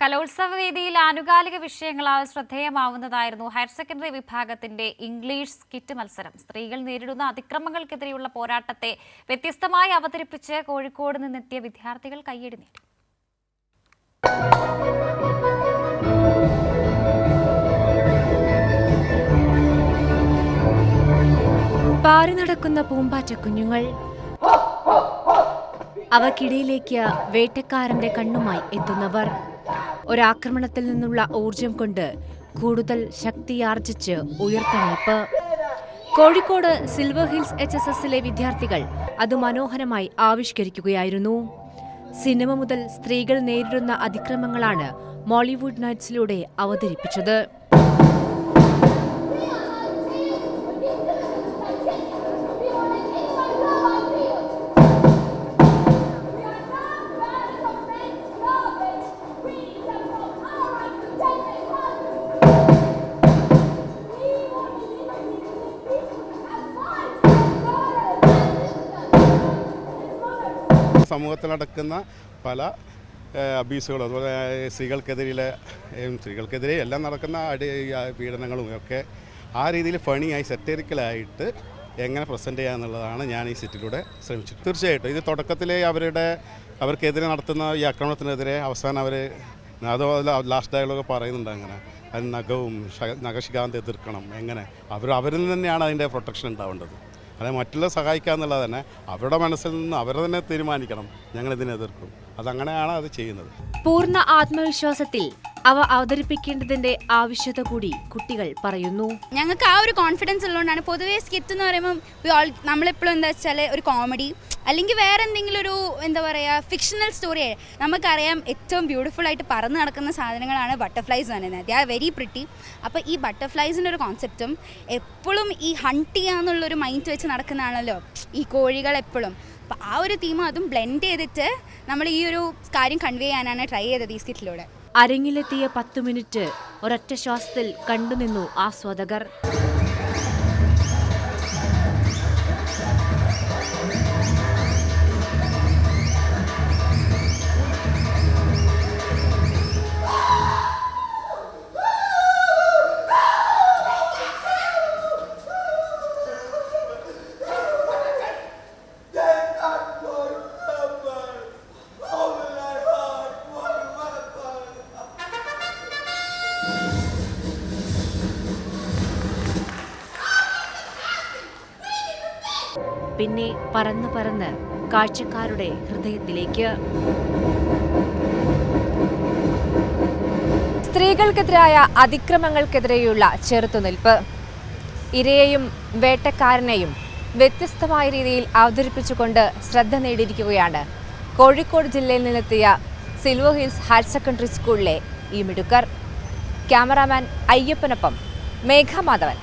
കലോത്സവ വേദിയിൽ ആനുകാലിക വിഷയങ്ങളാൽ ശ്രദ്ധേയമാവുന്നതായിരുന്നു ഹയർ സെക്കൻഡറി വിഭാഗത്തിന്റെ ഇംഗ്ലീഷ് സ്കിറ്റ് മത്സരം. സ്ത്രീകൾ നേരിടുന്ന അതിക്രമങ്ങൾക്കെതിരെയുള്ള പോരാട്ടത്തെ വ്യത്യസ്തമായി അവതരിപ്പിച്ച് കോഴിക്കോട് നിന്നെത്തിയ വിദ്യാർത്ഥികൾ കയ്യടി നേടി. പാറി നടക്കുന്ന പൂമ്പാറ്റ കുഞ്ഞുങ്ങൾ, അവക്കിടയിലേക്ക് വേട്ടക്കാരന്റെ കണ്ണുമായി എത്തുന്നവർ, ഒരാക്രമണത്തിൽ നിന്നുള്ള ഊർജം കൊണ്ട് കൂടുതൽ ശക്തിയാർജിച്ച് ഉയർത്തെണീപ്പ്. കോഴിക്കോട് സിൽവർ ഹിൽസ് HSSലെ വിദ്യാർത്ഥികൾ അത് മനോഹരമായി ആവിഷ്കരിക്കുകയായിരുന്നു. സിനിമ മുതൽ സ്ത്രീകൾ നേരിടുന്ന അതിക്രമങ്ങളാണ് മോളിവുഡ് നൈറ്റ്സിലൂടെ അവതരിപ്പിച്ചത്. സമൂഹത്തിൽ നടക്കുന്ന പല അബ്യൂസുകളും, അതുപോലെ സ്ത്രീകൾക്കെതിരെ എല്ലാം നടക്കുന്ന പീഡനങ്ങളും ഒക്കെ ആ രീതിയിൽ ഫണിയായി സെറ്ററിക്കലായിട്ട് എങ്ങനെ പ്രസൻറ്റ് ചെയ്യുക എന്നുള്ളതാണ് ഞാൻ ഈ സെറ്റിലൂടെ ശ്രമിച്ചത്. തീർച്ചയായിട്ടും ഇത് തുടക്കത്തിലെ അവർക്കെതിരെ നടത്തുന്ന ഈ ആക്രമണത്തിനെതിരെ അവസാനം അതുപോലെ ലാസ്റ്റ് ഡയലോഗ് പറയുന്നുണ്ട്. അങ്ങനെ അത് നഖശികാന്ത് എതിർക്കണം, എങ്ങനെ അവരിൽ നിന്ന് തന്നെയാണ് അതിൻ്റെ പ്രൊട്ടക്ഷൻ ഉണ്ടാവേണ്ടത്. അതായത് മറ്റുള്ള സഹായിക്കുക എന്നുള്ളത് തന്നെ അവരുടെ മനസ്സിൽ നിന്ന് അവർ തന്നെ തീരുമാനിക്കണം, ഞങ്ങളിതിനെ എതിർക്കും. അതങ്ങനെയാണ് അത് ചെയ്യുന്നത്. പൂർണ്ണ ആത്മവിശ്വാസത്തിൽ അവ അവതരിപ്പിക്കേണ്ടതിന്റെ ആവശ്യത കൂടി കുട്ടികൾ പറയുന്നു. ഞങ്ങൾക്ക് ആ ഒരു കോൺഫിഡൻസ് ഉള്ളതുകൊണ്ടാണ്. പൊതുവേ സ്കിറ്റ് എന്ന് പറയുമ്പോൾ നമ്മളെപ്പോഴും എന്താ വെച്ചാൽ ഒരു കോമഡി അല്ലെങ്കിൽ വേറെ എന്തെങ്കിലും ഒരു ഫിക്ഷണൽ സ്റ്റോറി. നമുക്കറിയാം ഏറ്റവും ബ്യൂട്ടിഫുൾ ആയിട്ട് പറന്ന് നടക്കുന്ന സാധനങ്ങളാണ് ബട്ടർഫ്ലൈസ് പറയുന്നത്. They are very pretty. അപ്പോൾ ഈ ബട്ടർഫ്ലൈസിൻ്റെ ഒരു കോൺസെപ്റ്റും എപ്പോഴും ഈ ഹണ്ട് ചെയ്യാന്നുള്ളൊരു മൈൻഡ് വെച്ച് നടക്കുന്നതാണല്ലോ ഈ കോഴികൾ എപ്പോഴും. അപ്പോൾ ആ ഒരു തീം അതും ബ്ലെൻഡ് ചെയ്തിട്ട് നമ്മൾ ഈ ഒരു കാര്യം കൺവേ ചെയ്യാനാണ് ട്രൈ ചെയ്തത് ഈ സ്കിറ്റിലൂടെ. അരങ്ങിലെത്തിയ 10 മിനിറ്റ് ഒരൊറ്റ ശ്വാസത്തിൽ കണ്ടുനിന്നു ആസ്വാദകർ. പിന്നെ പറന്ന് പറന്ന് കാഴ്ചക്കാരുടെ ഹൃദയത്തിലേക്ക്. സ്ത്രീകൾക്കെതിരായ അതിക്രമങ്ങൾക്കെതിരെയുള്ള ചെറുത്തുനിൽപ്പ്, ഇരയെയും വേട്ടക്കാരനെയും വ്യത്യസ്തമായ രീതിയിൽ അവതരിപ്പിച്ചുകൊണ്ട് ശ്രദ്ധ നേടിയിരിക്കുകയാണ് കോഴിക്കോട് ജില്ലയിൽ നിന്നെത്തിയ സിൽവർ ഹിൽസ് ഹയർ സെക്കൻഡറി സ്കൂളിലെ ഈ മിടുക്കർ. ക്യാമറാമാൻ അയ്യപ്പനൊപ്പം മേഘ മാധവൻ.